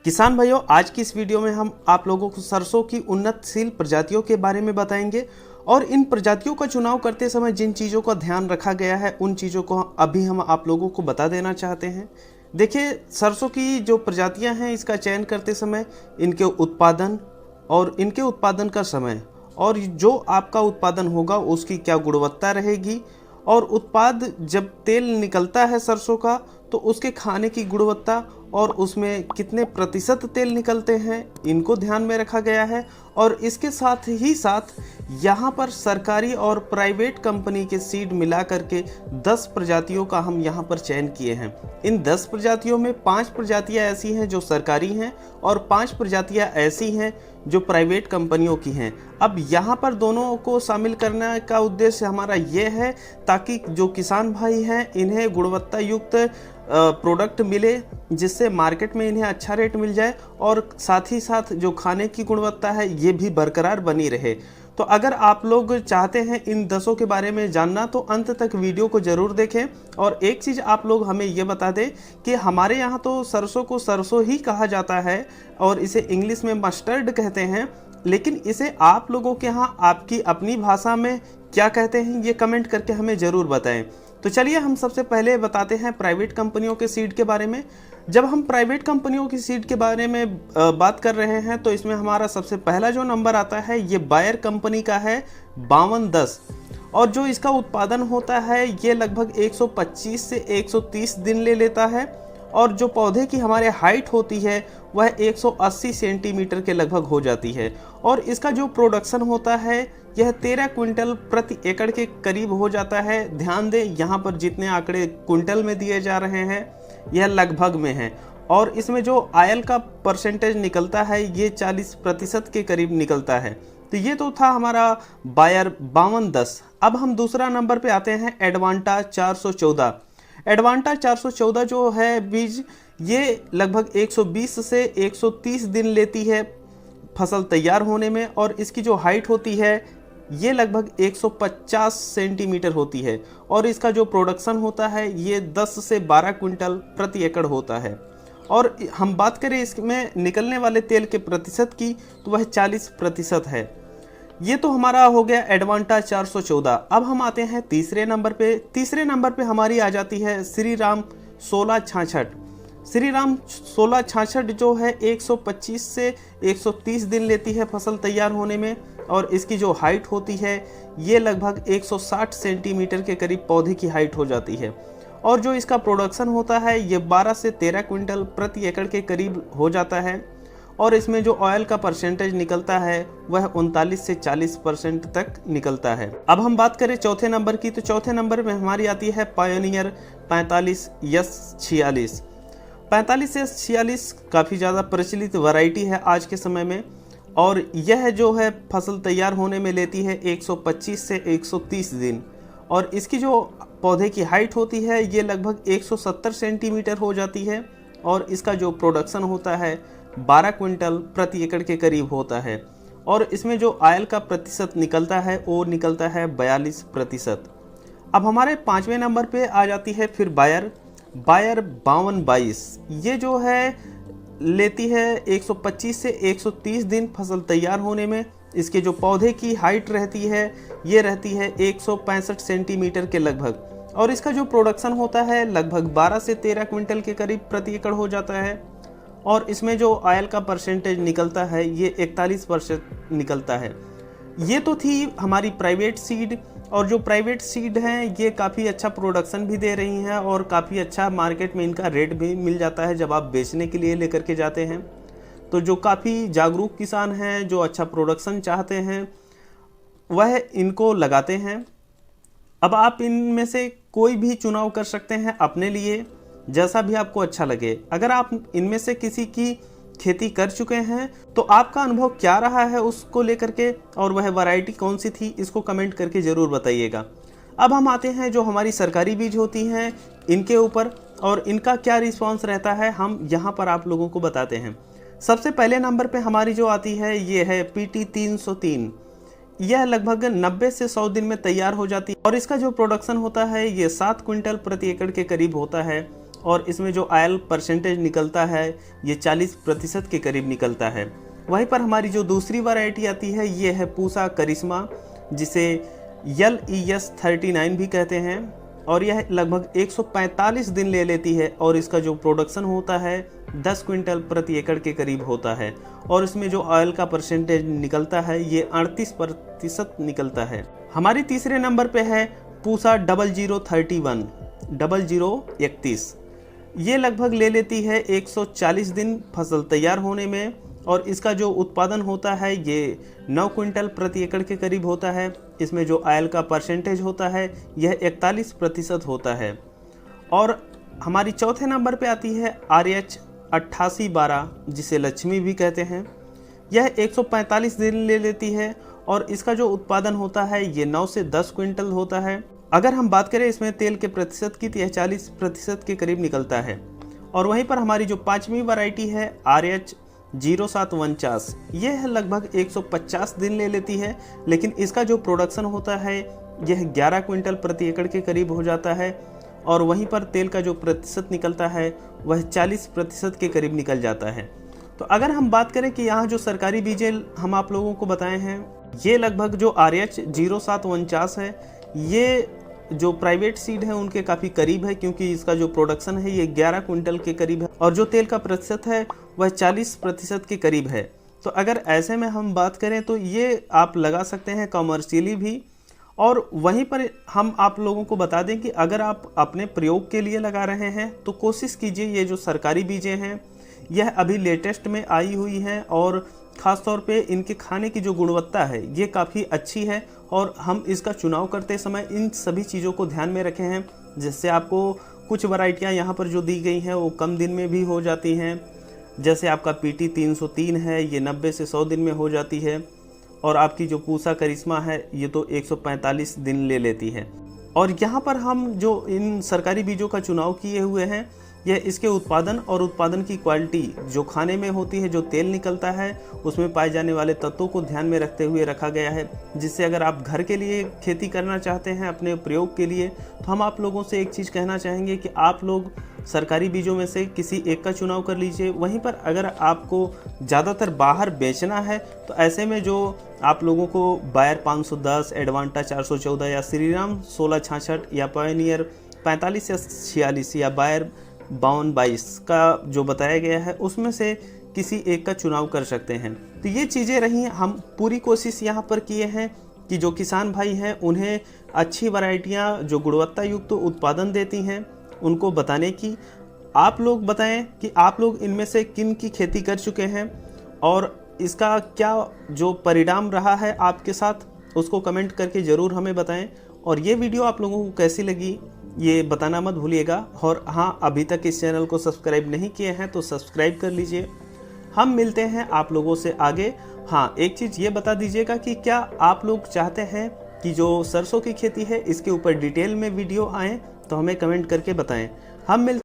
किसान भाइयों, आज की इस वीडियो में हम आप लोगों को सरसों की उन्नतशील प्रजातियों के बारे में बताएंगे और इन प्रजातियों का चुनाव करते समय जिन चीज़ों का ध्यान रखा गया है उन चीज़ों को अभी हम आप लोगों को बता देना चाहते हैं। देखिए, सरसों की जो प्रजातियां हैं इसका चयन करते समय इनके उत्पादन और इनके उत्पादन का समय और जो आपका उत्पादन होगा उसकी क्या गुणवत्ता रहेगी और उत्पाद जब तेल निकलता है सरसों का तो उसके खाने की गुणवत्ता और उसमें कितने प्रतिशत तेल निकलते हैं इनको ध्यान में रखा गया है। और इसके साथ ही साथ यहाँ पर सरकारी और प्राइवेट कंपनी के सीड मिला करके 10 प्रजातियों का हम यहाँ पर चयन किए हैं। इन 10 प्रजातियों में 5 प्रजातियाँ ऐसी हैं जो सरकारी हैं और 5 प्रजातियाँ ऐसी हैं जो प्राइवेट कंपनियों की हैं। अब यहाँ पर दोनों को शामिल करने का उद्देश्य हमारा ये है ताकि जो किसान भाई हैं इन्हें गुणवत्ता युक्त प्रोडक्ट मिले, जिससे मार्केट में इन्हें अच्छा रेट मिल जाए और साथ ही साथ जो खाने की गुणवत्ता है ये भी बरकरार बनी रहे। तो अगर आप लोग चाहते हैं इन 10 के बारे में जानना तो अंत तक वीडियो को ज़रूर देखें। और एक चीज़ आप लोग हमें ये बता दें कि हमारे यहाँ तो सरसों को सरसों ही कहा जाता है और इसे इंग्लिश में मस्टर्ड कहते हैं, लेकिन इसे आप लोगों के यहाँ आपकी अपनी भाषा में क्या कहते हैं ये कमेंट करके हमें ज़रूर बताएं। तो चलिए हम सबसे पहले बताते हैं प्राइवेट कंपनियों के सीड के बारे में। जब हम प्राइवेट कंपनियों की सीड के बारे में बात कर रहे हैं तो इसमें हमारा सबसे पहला जो नंबर आता है ये बायर कंपनी का है 5210 और जो इसका उत्पादन होता है ये लगभग 125 से 130 दिन ले लेता है और जो पौधे की हमारे हाइट होती है वह 180 सेंटीमीटर के लगभग हो जाती है और इसका जो प्रोडक्शन होता है यह 13 क्विंटल प्रति एकड़ के करीब हो जाता है। ध्यान दें, यहाँ पर जितने आंकड़े क्विंटल में दिए जा रहे हैं यह लगभग में है और इसमें जो आयल का परसेंटेज निकलता है ये 40% के करीब निकलता है। तो ये तो था हमारा बायर 5210। अब हम दूसरा नंबर पे आते हैं एडवांटा 414। एडवांटा 414 जो है बीज ये लगभग 120 से 130 दिन लेती है फसल तैयार होने में और इसकी जो हाइट होती है ये लगभग 150 सेंटीमीटर होती है और इसका जो प्रोडक्शन होता है ये 10 से 12 क्विंटल प्रति एकड़ होता है। और हम बात करें इसमें निकलने वाले तेल के प्रतिशत की तो वह 40% है। ये तो हमारा हो गया एडवांटा 414। अब हम आते हैं तीसरे नंबर पे। तीसरे नंबर पे हमारी आ जाती है श्रीराम 1666। श्रीराम 1666 जो है 125 से 130 दिन लेती है फसल तैयार होने में और इसकी जो हाइट होती है ये लगभग 160 सेंटीमीटर के करीब पौधे की हाइट हो जाती है और जो इसका प्रोडक्शन होता है ये 12 से 13 क्विंटल प्रति एकड़ के करीब हो जाता है और इसमें जो ऑयल का परसेंटेज निकलता है वह 39 से 40% तक निकलता है। अब हम बात करें चौथे नंबर की तो चौथे नंबर में हमारी आती है पायोनियर 45S46। 45S46 काफ़ी ज़्यादा प्रचलित वैरायटी है आज के समय में और यह जो है फसल तैयार होने में लेती है 125 से 130 दिन और इसकी जो पौधे की हाइट होती है ये लगभग 170 सेंटीमीटर हो जाती है और इसका जो प्रोडक्शन होता है 12 क्विंटल प्रति एकड़ के करीब होता है और इसमें जो आयल का प्रतिशत निकलता है वो निकलता है 42%। अब हमारे पाँचवें नंबर पे आ जाती है फिर बायर 5222। ये जो है लेती है 125 से 130 दिन फसल तैयार होने में। इसके जो पौधे की हाइट रहती है ये रहती है 165 सेंटीमीटर के लगभग और इसका जो प्रोडक्शन होता है लगभग 12 से 13 क्विंटल के करीब प्रति एकड़ हो जाता है और इसमें जो आयल का परसेंटेज निकलता है ये 41% निकलता है। ये तो थी हमारी प्राइवेट सीड और जो प्राइवेट सीड हैं ये काफ़ी अच्छा प्रोडक्शन भी दे रही हैं और काफ़ी अच्छा मार्केट में इनका रेट भी मिल जाता है जब आप बेचने के लिए लेकर के जाते हैं। तो जो काफ़ी जागरूक किसान हैं जो अच्छा प्रोडक्शन चाहते हैं वह इनको लगाते हैं। अब आप इनमें से कोई भी चुनाव कर सकते हैं अपने लिए, जैसा भी आपको अच्छा लगे। अगर आप इनमें से किसी की खेती कर चुके हैं तो आपका अनुभव क्या रहा है उसको लेकर के और वह वैरायटी कौन सी थी इसको कमेंट करके ज़रूर बताइएगा। अब हम आते हैं जो हमारी सरकारी बीज होती हैं इनके ऊपर और इनका क्या रिस्पांस रहता है हम यहाँ पर आप लोगों को बताते हैं। सबसे पहले नंबर पे हमारी जो आती है ये है PT 303। यह लगभग 90 से 100 दिन में तैयार हो जाती है और इसका जो प्रोडक्शन होता है ये 7 क्विंटल प्रति एकड़ के करीब होता है और इसमें जो ऑयल परसेंटेज निकलता है ये 40% के करीब निकलता है। वहीं पर हमारी जो दूसरी वैरायटी आती है ये है पूसा करिश्मा, जिसे LES 39 भी कहते हैं, और यह लगभग 145 दिन ले लेती है और इसका जो प्रोडक्शन होता है 10 क्विंटल प्रति एकड़ के करीब होता है, और इसमें जो ऑयल का परसेंटेज निकलता है ये 38% निकलता है। हमारी तीसरे नंबर पे है पूसा 0031 0031। ये लगभग ले लेती है 140 दिन फसल तैयार होने में, और इसका जो उत्पादन होता है ये 9 क्विंटल प्रति एकड़ के करीब होता है। इसमें जो ऑयल का परसेंटेज होता है यह 41% होता है। और हमारी चौथे नंबर पे आती है RH 8812, जिसे लक्ष्मी भी कहते हैं। यह 145 दिन ले लेती है और इसका जो उत्पादन होता है ये 9 से 10 क्विंटल होता है। अगर हम बात करें इसमें तेल के प्रतिशत की तो यह 40% के करीब निकलता है। और वहीं पर हमारी जो पांचवी वैरायटी है RH 0749, यह लगभग 150 दिन ले लेती है, लेकिन इसका जो प्रोडक्शन होता है यह 11 क्विंटल प्रति एकड़ के करीब हो जाता है, और वहीं पर तेल का जो प्रतिशत निकलता है वह 40% के करीब निकल जाता है। तो अगर हम बात करें कि यहाँ जो सरकारी बीज हम आप लोगों को बताए हैं ये लगभग जो RH 0749 है ये जो प्राइवेट सीड है उनके काफ़ी करीब है, क्योंकि इसका जो प्रोडक्शन है ये 11 क्विंटल के करीब है और जो तेल का प्रतिशत है वह 40% के करीब है। तो अगर ऐसे में हम बात करें तो ये आप लगा सकते हैं कॉमर्शियली भी। और वहीं पर हम आप लोगों को बता दें कि अगर आप अपने प्रयोग के लिए लगा रहे हैं तो कोशिश कीजिए ये जो सरकारी बीजें हैं यह अभी लेटेस्ट में आई हुई हैं, और ख़ास तौर पे इनके खाने की जो गुणवत्ता है ये काफ़ी अच्छी है, और हम इसका चुनाव करते समय इन सभी चीज़ों को ध्यान में रखे हैं, जिससे आपको कुछ वैरायटियां यहाँ पर जो दी गई हैं वो कम दिन में भी हो जाती हैं। जैसे आपका PT 303 है ये 90 से 100 दिन में हो जाती है, और आपकी जो पूसा करिश्मा है ये तो 145 दिन ले लेती है। और यहाँ पर हम जो इन सरकारी बीजों का चुनाव किए हुए हैं यह इसके उत्पादन और उत्पादन की क्वालिटी जो खाने में होती है, जो तेल निकलता है उसमें पाए जाने वाले तत्वों को ध्यान में रखते हुए रखा गया है, जिससे अगर आप घर के लिए खेती करना चाहते हैं अपने प्रयोग के लिए तो हम आप लोगों से एक चीज़ कहना चाहेंगे कि आप लोग सरकारी बीजों में से किसी एक का चुनाव कर लीजिए। वहीं पर अगर आपको ज़्यादातर बाहर बेचना है तो ऐसे में जो आप लोगों को बायर 510, एडवांटा 414 या श्रीराम 1666 या पायनियर 45 या 46 या बायर 5222 का जो बताया गया है उसमें से किसी एक का चुनाव कर सकते हैं। तो ये चीज़ें रही, हम पूरी कोशिश यहाँ पर किए हैं कि जो किसान भाई हैं उन्हें अच्छी वैरायटियाँ जो गुणवत्ता युक्त उत्पादन देती हैं उनको बताने की। आप लोग बताएं कि आप लोग इनमें से किन की खेती कर चुके हैं और इसका क्या जो परिणाम रहा है आपके साथ, उसको कमेंट करके ज़रूर हमें बताएं। और ये वीडियो आप लोगों को कैसी लगी ये बताना मत भूलिएगा। और हाँ, अभी तक इस चैनल को सब्सक्राइब नहीं किए हैं तो सब्सक्राइब कर लीजिए। हम मिलते हैं आप लोगों से आगे। हाँ, एक चीज़ ये बता दीजिएगा कि क्या आप लोग चाहते हैं कि जो सरसों की खेती है इसके ऊपर डिटेल में वीडियो आए, तो हमें कमेंट करके बताएं। हम मिलते